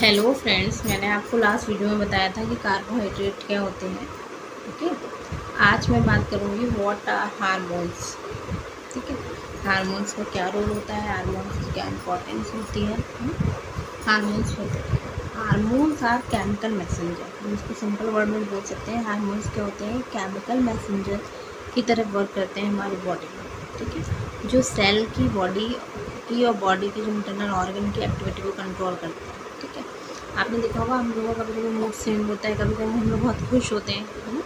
Hello friends, मैंने आपको last video में बताया था कि कार्बोहाइड्रेट क्या होते हैं। ओके, आज मैं बात करूँगी व्हाट आर हार्मोन्स। ठीक है, हार्मोन्स का क्या रोल होता है, हार्मोन्स की क्या इंपॉर्टेंस होती है। हार्मोन्स होते हैं, हार्मोन्स आर केमिकल मैसेंजर। हम इसको सिंपल वर्ड में बोल सकते हैं। हार्मोन्स क्या होते हैं? केमिकल मैसेंजर की तरह वर्क करते हैं हमारी बॉडी में। ठीक है, जो सेल की बॉडी की और बॉडी की जो इंटरनल ऑर्गन की एक्टिविटी को कंट्रोल करते हैं। ठीक है, आपने देखा होगा हम लोगों का कभी कभी मूड स्विंग होता है, कभी कभी हम लोग बहुत खुश होते हैं, है ना।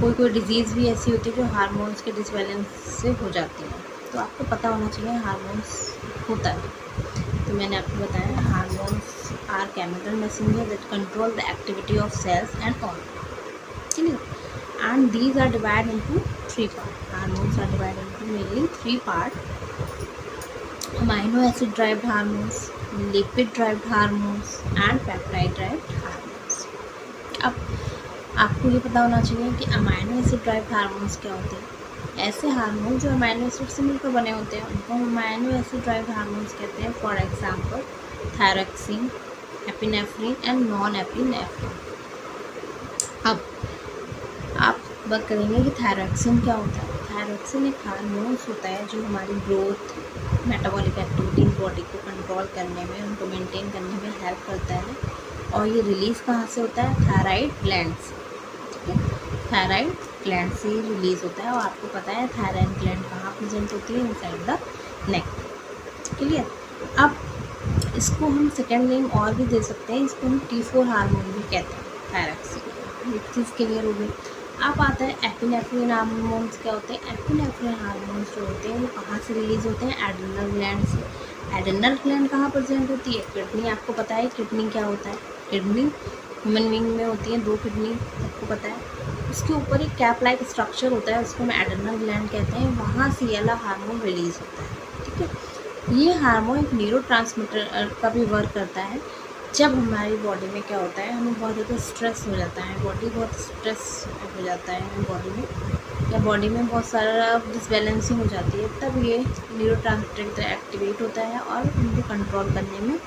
कोई कोई डिजीज़ भी ऐसी होती है जो हार्मोन्स के डिसबैलेंस से हो जाती है। तो आपको पता होना चाहिए हार्मोन्स होता है। तो मैंने आपको बताया hormones are chemical messenger that control the activity of cells and organ. ठीक है, and these are divide into three part. Hormones are divide into mainly three part: amino acid derived hormones, lipid derived hormones and peptide derived hormones. अब आपको ये पता होना चाहिए कि amino acid derived hormones क्या होते हैं। ऐसे हार्मोन जो अमाइनो एसिड से मिलकर बने होते हैं उनको अमाइनो एसिड ड्राइव्ड हार्मोन्स कहते हैं। For example thyroxine, epinephrine and non epinephrine. अब आप बात करेंगे कि थायरोक्सिन क्या होता है। थायरोक्सिन एक हार्मोन्स होता है जो हमारी ग्रोथ, मेटाबॉलिक एक्टिविटीज़ बॉडी को कंट्रोल करने में, उनको मेंटेन करने में हेल्प करता है। और ये रिलीज़ कहाँ से होता है? थायराइड ग्लैंड से। ठीक है, थायराइड ग्लैंड से रिलीज़ होता है। और आपको पता है थायराइड ग्लैंड कहाँ प्रेजेंट होती है? Inside the neck. क्लियर? अब इसको हम सेकेंड नेम और भी दे सकते हैं, इसको हम T4 हार्मोन भी कहते हैं। थायरोक्सिन, एक चीज़ क्लियर हो गई। अब आता है एपिनेफ्रिन हार्मोन्स क्या होते हैं। एपिनेफ्रिन हार्मोन्स जो होते हैं वो कहाँ से रिलीज़ होते हैं? एड्रेनल ग्लैंड से। एड्रेनल ग्लैंड कहाँ प्रेजेंट होती है? किडनी। आपको पता है किडनी क्या होता है? किडनी ह्यूमन बीइंग में होती है 2 किडनी, आपको पता है। उसके ऊपर एक कैप लाइक स्ट्रक्चर होता है, उसको हम एड्रेनल ग्लैंड कहते हैं। वहाँ से ये वाला हार्मोन रिलीज़ होता है। ठीक है, ये हार्मोन एक न्यूरोट्रांसमीटर का भी वर्क करता है। जब हमारी बॉडी में क्या होता है, हमें बहुत ज़्यादा स्ट्रेस हो जाता है, बॉडी बहुत स्ट्रेस हो जाता है बॉडी में, या बॉडी में बहुत सारा डिसबैलेंसिंग हो जाती है, तब ये न्यूरोट्रांसमीटर की तरह एक्टिवेट होता है और उनको कंट्रोल करने में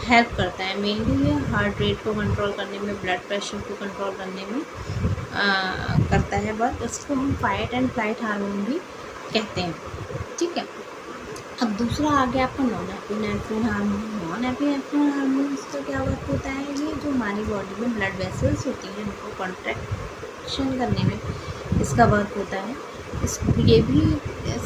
हेल्प करता है। मेनली ये हार्ट रेट को कंट्रोल करने में, ब्लड प्रेशर को कंट्रोल करने में करता है वर्क। इसको हम फाइट एंड फ्लाइट हार्मोन भी कहते हैं। ठीक है, अब दूसरा आ गया आपका non epinephrine hormone. Non epinephrine hormones का क्या वर्क होता है? ये जो हमारी बॉडी में ब्लड वेसल्स होती हैं उनको कॉन्ट्रैक्शन करने में इसका वर्क होता है। ये भी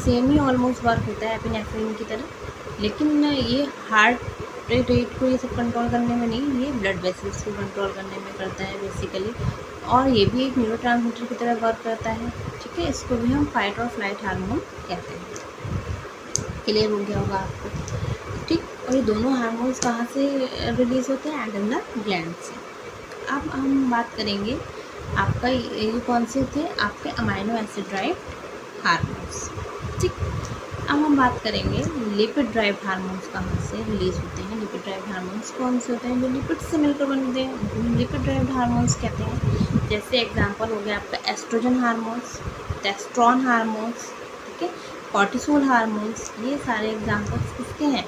सेम ही ऑलमोस्ट वर्क होता है एपिनेफ्रिन की तरह, लेकिन ये हार्ट रेट को ये सब कंट्रोल करने में नहीं, ये ब्लड वेसल्स को कंट्रोल करने में करता है बेसिकली। और ये भी एक न्यूरोट्रांसमीटर की तरह वर्क करता है। ठीक है, इसको भी हम फाइट और फ्लाइट हार्मोन कहते हैं। क्लियर हो गया होगा आपको। ठीक, और ये दोनों हार्मोन्स कहाँ से रिलीज़ होते हैं? एड्रेनल ग्लैंड से। अब हम बात करेंगे आपका ये कौन से थे? आपके अमाइनो एसिड ड्राइव हार्मोन्स। ठीक, अब हम बात करेंगे लिपिड ड्राइव हार्मोन्स कहाँ से रिलीज़ होते हैं। लिपिड ड्राइव हार्मोन्स कौन से होते हैं? जो लिपिड से मिलकर बनते हैं उनको हम लिपिड ड्राइव हार्मोन्स कहते हैं। जैसे एग्जाम्पल हो गया आपका एस्ट्रोजन हार्मोन्स, टेस्टोस्टेरोन हार्मोन्स, ठीक है, कॉर्टिसोल हार्मोन्स। ये सारे एग्जाम्पल्स किसके हैं?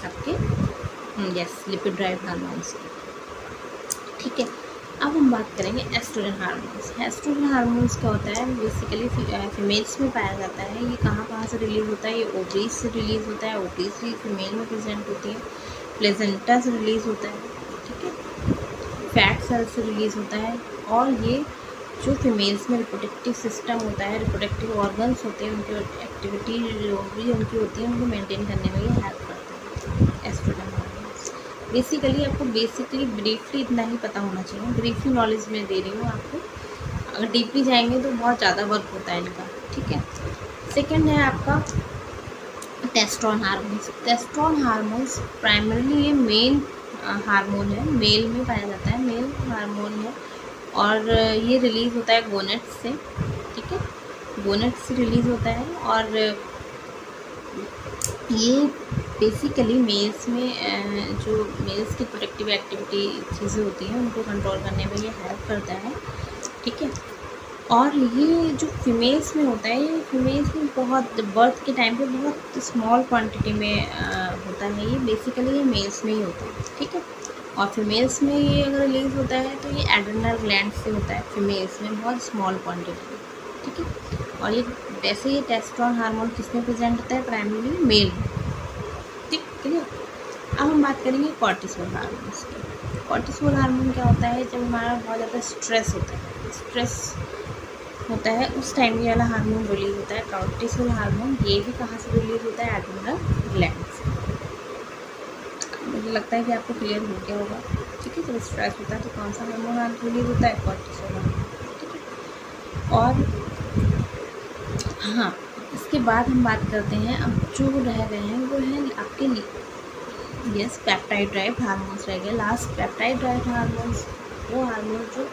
आपके यस, लिपिड ड्राइव हार्मोन्स के। ठीक है, अब हम बात करेंगे एस्ट्रोजन हार्मोन्स। एस्ट्रोजन हार्मोन्स क्या होता है? बेसिकली फीमेल्स में पाया जाता है। ये कहाँ से रिलीज़ होता है? ये ओवरीज से रिलीज़ होता है। ओवरीज भी फीमेल में प्रेजेंट होती है। प्लेसेंटा से रिलीज़ होता है। ठीक है, फैट सेल से रिलीज़ होता है। और ये जो फीमेल्स में रिप्रोडक्टिव सिस्टम होता है, रिप्रोडक्टिव ऑर्गन्स होते हैं, उनकी एक्टिविटी जो भी उनकी होती है उनको मेंटेन करने में ये हेल्प करता है एस्ट्रोजन हार्मोन्स। बेसिकली आपको ब्रीफली इतना ही पता होना चाहिए। ब्रीफली नॉलेज में दे रही हूँ आपको, अगर डीपली जाएंगे तो बहुत ज़्यादा वर्क होता है इनका। ठीक है, सेकेंड है आपका testosterone hormones. Testosterone hormones primarily ये मेल हार्मोन है, मेल में पाया जाता है, मेल हार्मोन है। और ये रिलीज़ होता है गोनेट्स से। ठीक है, गोनेट्स से रिलीज़ होता है। और ये बेसिकली मेल्स में जो मेल्स की प्रोडक्टिव एक्टिविटी चीज़ें होती हैं उनको कंट्रोल करने में ये हेल्प करता है। ठीक है, और ये जो फीमेल्स में होता है, ये फीमेल्स में बहुत बर्थ के टाइम पे बहुत स्मॉल क्वांटिटी में होता है। ये बेसिकली ये मेल्स में ही होता है। ठीक है, और फीमेल्स में ये अगर रिलीज होता है तो ये एड्रेनल ग्लैंड से होता है, फीमेल्स में बहुत स्मॉल क्वांटिटी, ठीक है। और ये वैसे ये टेस्टोस्टेरोन हार्मोन किसमें प्रेजेंट होता है, प्राइमरीली मेल में, ठीक क्लियर। अब हम बात करेंगे कॉर्टिसोल हार्मोन्स की। कॉर्टिसोल हार्मोन क्या होता है, जब हमारा बहुत ज़्यादा स्ट्रेस होता है, स्ट्रेस होता है उस टाइम ये वाला हार्मोन रिलीज होता है, कॉर्टिसोल हार्मोन। ये भी कहाँ से रिलीज होता है, एड्रेनल ग्लैंड से। मुझे लगता है कि आपको क्लियर हो गया होगा, ठीक है। जब स्ट्रेस होता है तो कौन सा हार्मोन रिलीज होता है, कॉर्टिसोल हार्मोन, ठीक है। और हाँ, इसके बाद हम बात करते हैं, अब जो रह गए हैं वो हैं आपके यस पेप्टाइड ड्राइव्ड हार्मोन्स रह गए लास्ट। पेप्टाइड ड्राइव्ड हार्मोन्स वो हार्मोन जो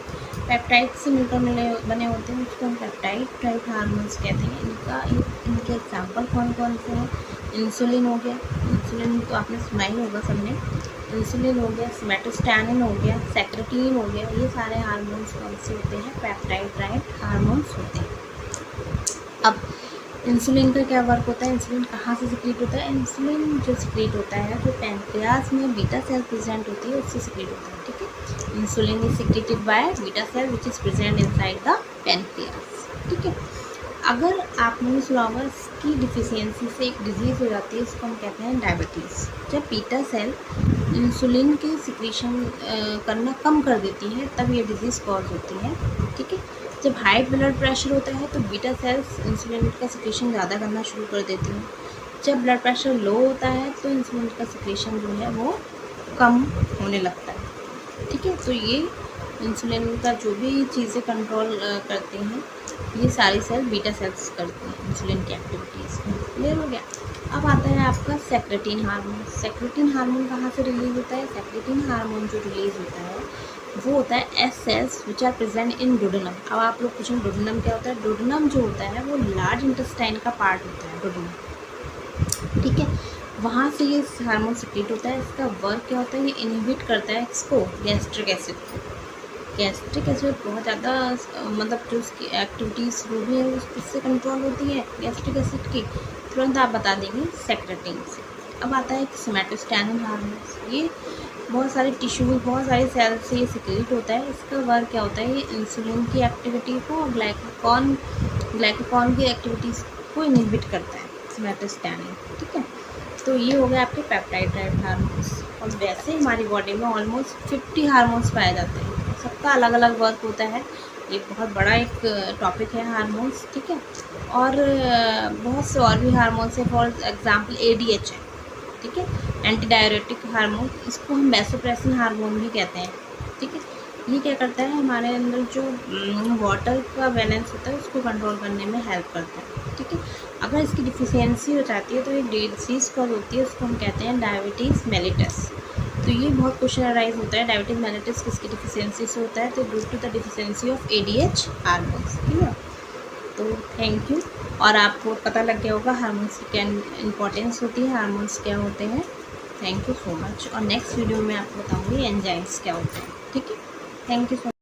पेप्टाइड से मिलकर बने होते हैं, उसको हम पेप्टाइड ड्राइव्ड हार्मोन्स कहते हैं। इनके एग्जांपल कौन कौन से हैं, इंसुलिन हो गया, इंसुलिन तो आपने सुना ही होगा सबने, इंसुलिन हो गया, सोमैटोस्टैटिन हो गया, सेक्रेटिन हो गया, ये सारे हार्मोन्स कौन से होते हैं, पेप्टाइड ड्राइव्ड हार्मोन्स होते हैं। अब इंसुलिन का क्या वर्क होता है, इंसुलिन कहाँ से सिक्रीट होता है, इंसुलिन जो सिक्रीट होता है जो पैंक्रियाज में बीटा सेल प्रेजेंट होती है उससे सिक्रीट होता है, ठीक है। Insulin is secreted by beta cell which is present inside the pancreas, ठीक है। अगर आपने सुना होगा इसकी डिफिशियंसी से एक डिजीज़ हो जाती है, इसको हम कहते हैं डायबिटीज़। जब बीटा सेल इंसुलिन के सिक्रीशन करना कम कर देती है तब ये डिजीज़ कॉज होती है, ठीक है। जब हाई ब्लड प्रेशर होता है तो बीटा सेल्स इंसुलिन का सिक्रीशन ज़्यादा करना शुरू कर देती हैं। जब ब्लड प्रेशर लो होता है तो इंसुलिन का सिक्रीशन जो है वो कम होने लगता है, ठीक है। तो ये इंसुलिन का जो भी चीज़ें कंट्रोल करते हैं ये सारी सेल बीटा सेल्स करते हैं इंसुलिन की एक्टिविटीज़। क्लियर हो गया। अब आता है आपका सेक्रेटिन हार्मोन। सेक्रेटिन हार्मोन कहाँ से रिलीज होता है, सेक्रेटिन हार्मोन जो रिलीज होता है वो होता है S cells which are present in duodenum. अब आप लोग पूछेंगे डोडेनम क्या होता है, डोडेनम जो होता है वो लार्ज इंटेस्टाइन का पार्ट होता है डोडेनम, ठीक है। वहाँ से ये हार्मोन सिक्रीट होता है। इसका वर्क क्या होता है, ये इनहिबिट करता है इसको गैस्ट्रिक एसिड को। गैस्ट्रिक एसिड बहुत ज़्यादा मतलब जो उसकी एक्टिविटीज़ जो भी है उससे कंट्रोल होती है गैस्ट्रिक एसिड की, तुरंत आप बता देंगे सेक्रेटिन से। अब आता है सोमैटोस्टैटिन हार्मोन। ये बहुत सारे टिश्यूज बहुत सारे सेल्स से ये सिक्रीट होता है। इसका वर्क क्या होता है, ये इंसुलिन की एक्टिविटी को और ग्लाइकोकॉन की एक्टिविटीज़ को इनहिबिट करता है सोमैटोस्टैटिन, ठीक है। तो ये हो गया आपके पेप्टाइड ड्राइव्ड हार्मोन्स। और वैसे हमारी बॉडी में ऑलमोस्ट 50 हार्मोन्स पाए जाते हैं, सबका अलग अलग वर्क होता है। ये बहुत बड़ा एक टॉपिक है हार्मोन्स, ठीक है। और बहुत से और भी हार्मोन्स है, फॉर एग्जांपल ADH है, ठीक है, एंटी डायरेटिक हार्मोन। इसको हम वैसोप्रेसिन हार्मोन भी कहते हैं, ठीक है। ये क्या करता है, हमारे अंदर जो वाटर का बैलेंस होता है उसको कंट्रोल करने में हेल्प करता है, ठीक है। अगर इसकी डिफिशियंसी हो जाती है तो एक डिजीज़ कॉज होती है, उसको हम कहते हैं डायबिटीज़ मेलिटस। तो ये बहुत क्वेश्चन अराइज होता है, डायबिटीज़ मेलिटस किसकी डिफिशियंसी से होता है, तो due to the deficiency of ADH hormones, ठीक है। तो थैंक यू। और आपको पता लग गया होगा हार्मोन्स की क्या इंपॉर्टेंस होती है, हार्मोन्स क्या होते हैं। Thank you so much. और नेक्स्ट वीडियो में आपको बताऊँगी एंजाइम्स क्या होते हैं, ठीक है। Thank you so much.